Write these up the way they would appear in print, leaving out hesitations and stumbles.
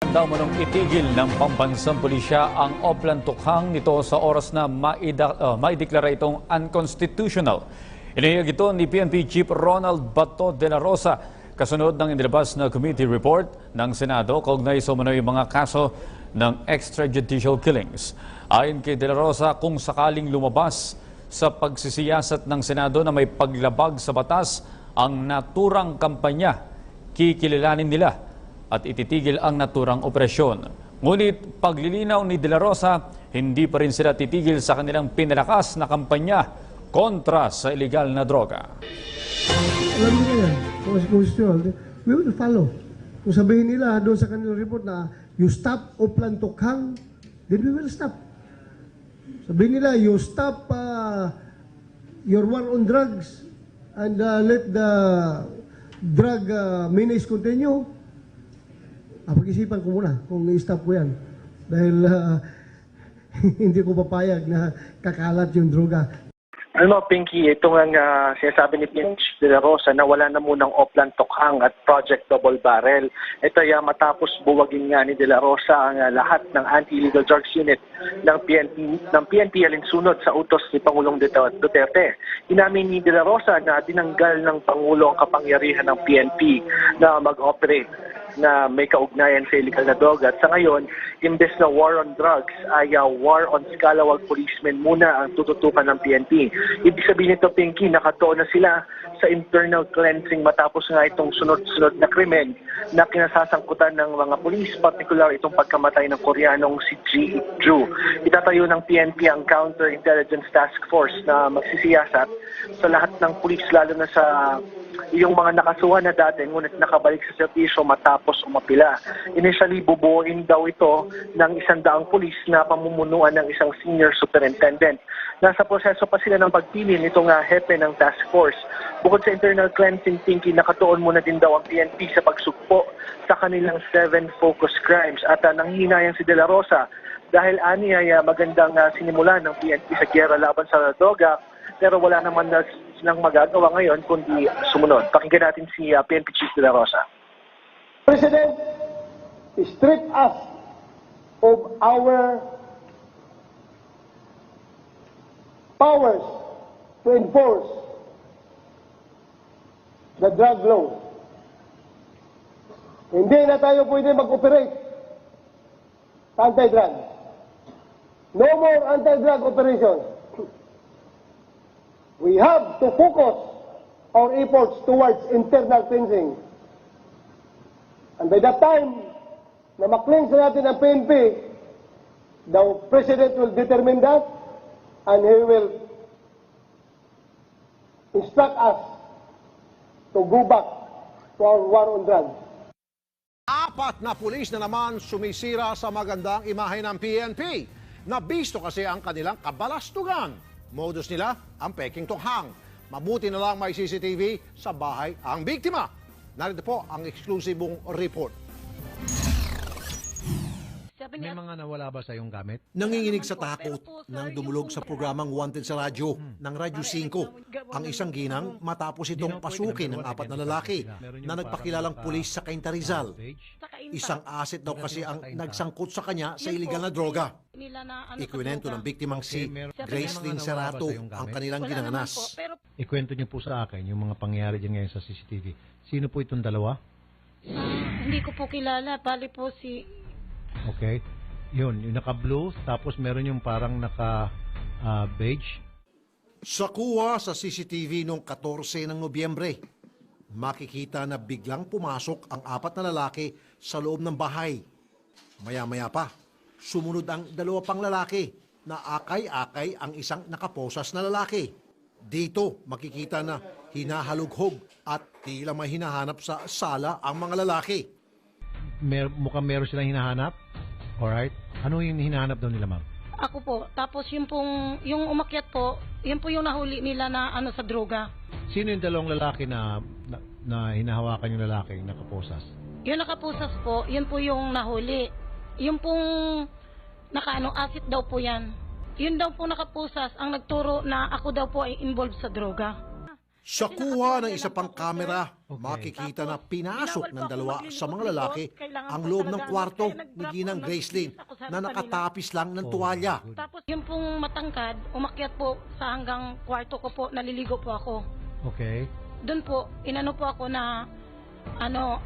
handa umanong itigil ng pambansang pulisya ang Oplan Tukhang nito sa oras na maideklara itong unconstitutional. Inihayag ito ni PNP Chief Ronald Bato de la Rosa kasunod ng inilabas na committee report ng Senado kaugnay sa umano'y mga kaso ng extrajudicial killings. Ayon kay de la Rosa, kung sakaling lumabas sa pagsisiyasat ng Senado na may paglabag sa batas ang naturang kampanya, kikilalanin nila at ititigil ang naturang operasyon. Ngunit paglilinaw ni De La Rosa, hindi pa rin sila titigil sa kanilang pinalakas na kampanya kontra sa illegal na droga. Alam niyo yan, kung constitutional, we will follow. Kung sabihin nila doon sa kanilang report na you stop Oplan Tukhang, then we will stop. Sabihin nila you stop your war on drugs and let the drug menace continue. Pag-isipan ko muna kung i-stop ko yan. Dahil hindi ko papayag na kakalat yung droga. Alam mo, Pinky, ito nga sinasabi ni Pinch de la Rosa na wala na munang Oplan Tukhang at Project Double Barrel. Ito matapos buwagin nga ni de la Rosa ang lahat ng Anti-Illegal Drugs Unit ng PNP alinsunod sa utos ni Pangulong Duterte. Inamin ni de la Rosa na tinanggal ng Pangulo ang kapangyarihan ng PNP na mag-operate na may kaugnayan sa illegal na droga. At sa ngayon, imbes na war on drugs, ay war on scalawag policemen muna ang tututukan ng PNP. Ibig sabihin nito, Pinky, nakatuon na sila sa internal cleansing matapos nga itong sunod-sunod na krimen na kinasasangkutan ng mga pulis, particular itong pagkamatay ng Koreanong si Ji Ju. Itatayo ng PNP ang Counterintelligence Task Force na magsisiyasat sa lahat ng pulis, lalo na sa yung mga nakasuhan na dati ngunit nakabalik sa serbisyo matapos umapila. Initially, bubuuin daw ito ng 100 pulis na pamumunuan ng isang senior superintendent. Nasa proseso pa sila ng pagpili nitong hepe ng task force. Bukod sa internal cleansing, Pinky, nakatuon muna din daw ang PNP sa pagsugpo sa kanilang 7 focus crimes. At nanghihinayang si De La Rosa dahil ani ay magandang sinimulan ng PNP sa gyera laban sa droga, pero wala naman na silang magagawa ngayon kundi sumunod. Pakinggan natin si PNP Chief de la Rosa. President, strip us of our powers to enforce the drug law. Hindi na tayo pwede mag-operate sa anti-drug. No more anti-drug operations. We have to focus our efforts towards internal cleansing. And by that time, na ma-cleanse natin ang PNP, the President will determine that and he will instruct us to go back to our war on drugs. 4 na pulis na naman sumisira sa magandang imahe ng PNP. Nabisto kasi ang kanilang kabalastugan. Modus nila ang peking tukhang. Mabuti na lang may CCTV sa bahay ang biktima. Narito po ang eksklusibong report. May mga nawala ba sa iyong gamit? Nanginginig sa takot nang dumulog sa programang Wanted sa radyo ng Radyo 5 ang isang ginang matapos itong pasukin ng 4 na lalaki na nagpakilalang pulis sa Cainta Rizal. Isang asset daw kasi ang nagsangkot sa kanya sa iligal na droga. Ikwento ng biktimang si Grace Lynn Serrato ang kanilang ginanganas. Ikwento niyo po sa akin yung mga pangyayari dyan ngayon sa CCTV. Sino po itong dalawa? Hindi ko po kilala. Bali po si... Okay. Yun, yung naka-blue, tapos meron yung parang naka-beige. Sa kuha sa CCTV noong 14 ng Nobyembre, makikita na biglang pumasok ang 4 na lalaki sa loob ng bahay. Maya-maya pa, sumunod ang 2 pang lalaki na akay-akay ang isang nakaposas na lalaki. Dito, makikita na hinahalughog at tila may hinahanap sa sala ang mga lalaki. Mukhang meron silang hinahanap? Alright. Ano yung hinahanap daw nila, ma'am? Ako po. Tapos yung umakyat po, yun po yung nahuli nila na sa droga. Sino yung 2 lalaki na hinahawakan yung lalaki, nakaposas? Yung nakapusas po, yun po yung nahuli. Yung pong acid daw po yan. Yun daw po nakapusas ang nagturo na ako daw po ay involved sa droga. Sa Kasi kuha ng nakatuloy isa lang pang po ako, kamera, Okay. makikita na Tapos, pinasok binawal ng po dalawa ako sa mga maglilikot-likot. lalaki Kailangan ang po loob ng talaga, kwarto kaya ni nag-drop Ginang ako, Gracelyn nag-iis ako sa na kanila. nakatapis lang ng Oh, tuwalya. good. Tapos yung pong matangkad, umakyat po sa hanggang kwarto ko po, naliligo po ako. Okay. Doon po, inano po ako na,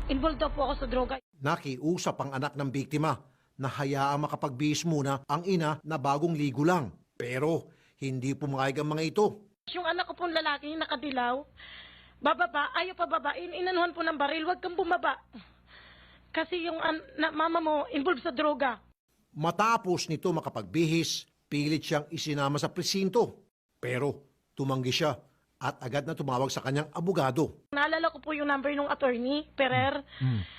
involved daw po ako sa droga. Nakiusap ang anak ng biktima na hayaang makapagbihis muna ang ina na bagong ligo lang. Pero hindi pumayag ang mga ito. Yung anak ko pong lalaki, nakadilaw, bababa, ayaw pa babain, inanuhan po ng baril, wag kang bumaba. Kasi yung mama mo, involved sa droga. Matapos nito makapagbihis, pilit siyang isinama sa presinto. Pero tumanggi siya at agad na tumawag sa kanyang abogado. Naalala ko po yung number ng attorney, Perer.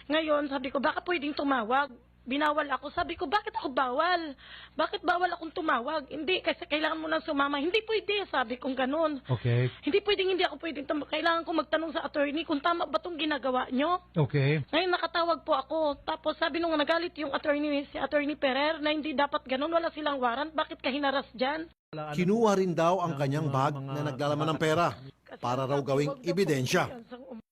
Ngayon, sabi ko, baka pwedeng tumawag. Binawal ako. Sabi ko, bakit ako bawal? Bakit bawal akong tumawag? Hindi, kasi kailangan mo nang sumama. Hindi pwede, sabi kong ganun. Okay. Hindi ako pwedeng tumawag. Kailangan ko magtanong sa attorney kung tama ba itong ginagawa nyo. Okay. Ngayon nakatawag po ako. Tapos sabi nung nagalit yung attorney, si Attorney Perer, na hindi dapat ganun, wala silang warrant. Bakit ka hinaras dyan? Kinuha rin daw ang kanyang bag na naglalaman ng pera para raw gawing ebidensya.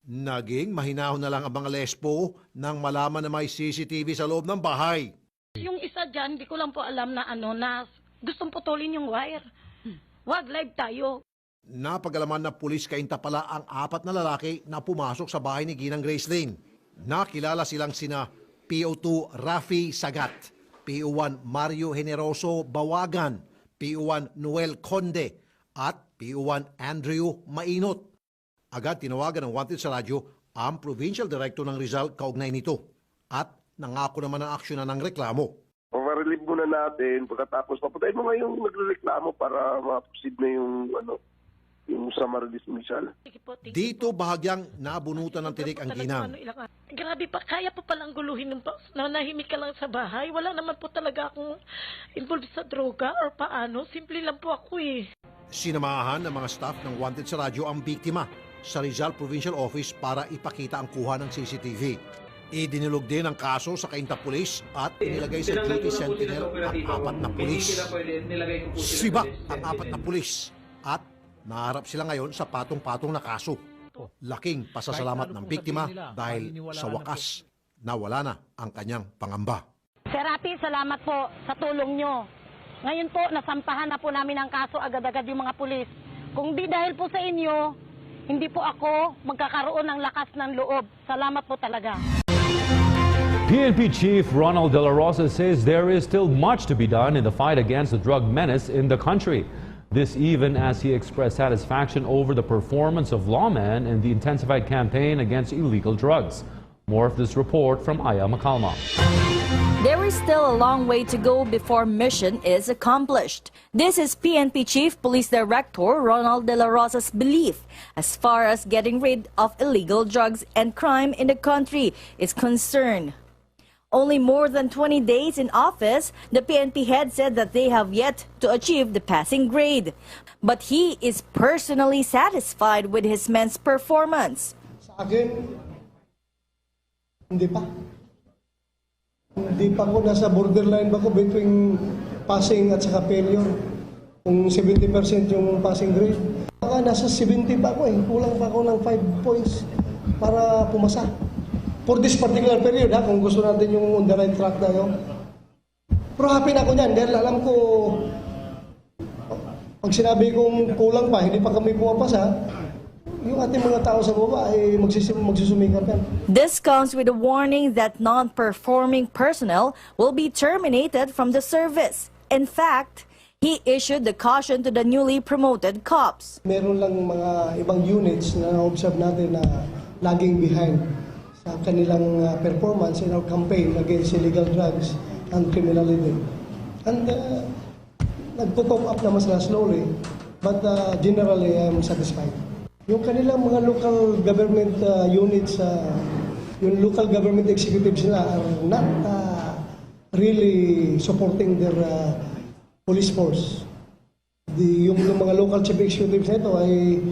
Naging mahinahon na lang ang mga lesbo nang malaman na may CCTV sa loob ng bahay. Yung isa dyan, hindi ko lang po alam na na gustong putulin yung wire. Wag, live tayo. Napag-alaman na pulis kainta pala ang apat na lalaki na pumasok sa bahay ni Ginang Gracelyn. Nakilala silang sina PO2 Rafi Sagat, PO1 Mario Generoso Bawagan, PO1 Noel Conde, at PO1 Andrew Mainot. Agad tinawagan ng wanted sa radyo ang Provincial Director ng Rizal kaugnay nito at nangako naman ang aksyonan ng reklamo. Ma-relieve muna natin pagkatapos papatayin mo nga yung nagrereklamo para ma-proceed na yung summary dismissal. Sige po, tingin Dito bahagyang nabunutan ng tinik ang ginang. Grabe pa, kaya pa palang guluhin ng nanahimik ka lang sa bahay. Wala naman po talaga akong involved sa droga or paano. Simple lang po ako eh. Sinamahan ng mga staff ng wanted sa radyo ang biktima sa Rizal Provincial Office para ipakita ang kuha ng CCTV. Idinulog din ang kaso sa Cainta Police at inilagay sa duty sentinel ang apat na pulis. Sibak ang apat na pulis at naharap sila ngayon sa patong-patong na kaso. Laking pasasalamat ng biktima dahil sa wakas nawala na ang kanyang pangamba. Sir Rapi, salamat po sa tulong nyo. Ngayon po, nasampahan na po namin ang kaso agad-agad yung mga pulis. Kung di dahil po sa inyo, hindi po ako magkakaroon ng lakas ng loob. Salamat po talaga. PNP Chief Ronald De La Rosa says there is still much to be done in the fight against the drug menace in the country. This even as he expressed satisfaction over the performance of lawmen in the intensified campaign against illegal drugs. More of this report from Aya Macalma. There is still a long way to go before mission is accomplished. This is PNP Chief Police Director Ronald De La Rosa's belief as far as getting rid of illegal drugs and crime in the country is concerned. Only more than 20 days in office, the PNP head said that they have yet to achieve the passing grade. But he is personally satisfied with his men's performance. Sa akin, hindi pa. Hindi pa ako nasa borderline ba ko between passing at saka failure. Kung 70% yung passing grade. Baka nasa 70 pa ako eh. Kulang pa ako ng 5 points para pumasa. For this particular period, kung gusto natin yung on the right track na yun. Pero happy na ako niyan dahil alam ko pag sinabi kong kulang pa, hindi pa kami pumapasa, yung ating mga tao sa baba ay magsusumikap yan. This comes with a warning that non-performing personnel will be terminated from the service. In fact, he issued the caution to the newly promoted cops. Meron lang mga ibang units na na-observe natin na lagging behind sa kanilang performance in our campaign against illegal drugs and criminality. And nagpo-top up naman sila slowly, but generally I'm satisfied. Yung kanilang mga local government units, yung local government executives nila are not really supporting their police force. Yung mga local chief executives nito ay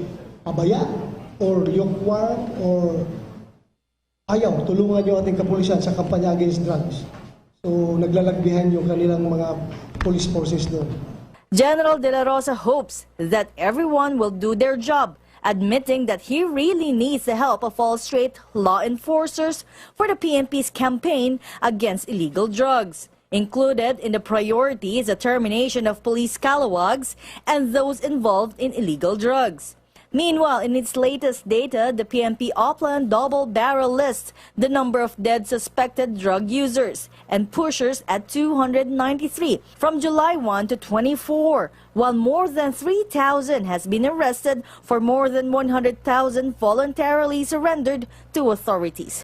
pabaya or lukewarm or ayaw tulungan yung ating kapulisan sa kampanya against drugs. So naglalagbihan yung kanilang mga police forces doon. General De La Rosa hopes that everyone will do their job admitting that he really needs the help of all straight law enforcers for the PNP's campaign against illegal drugs. Included in the priority is the termination of police calawags and those involved in illegal drugs. Meanwhile, in its latest data, the PNP Oplan double barrel lists the number of dead suspected drug users and pushers at 293 from July 1 to 24, while more than 3,000 has been arrested for more than 100,000 voluntarily surrendered to authorities.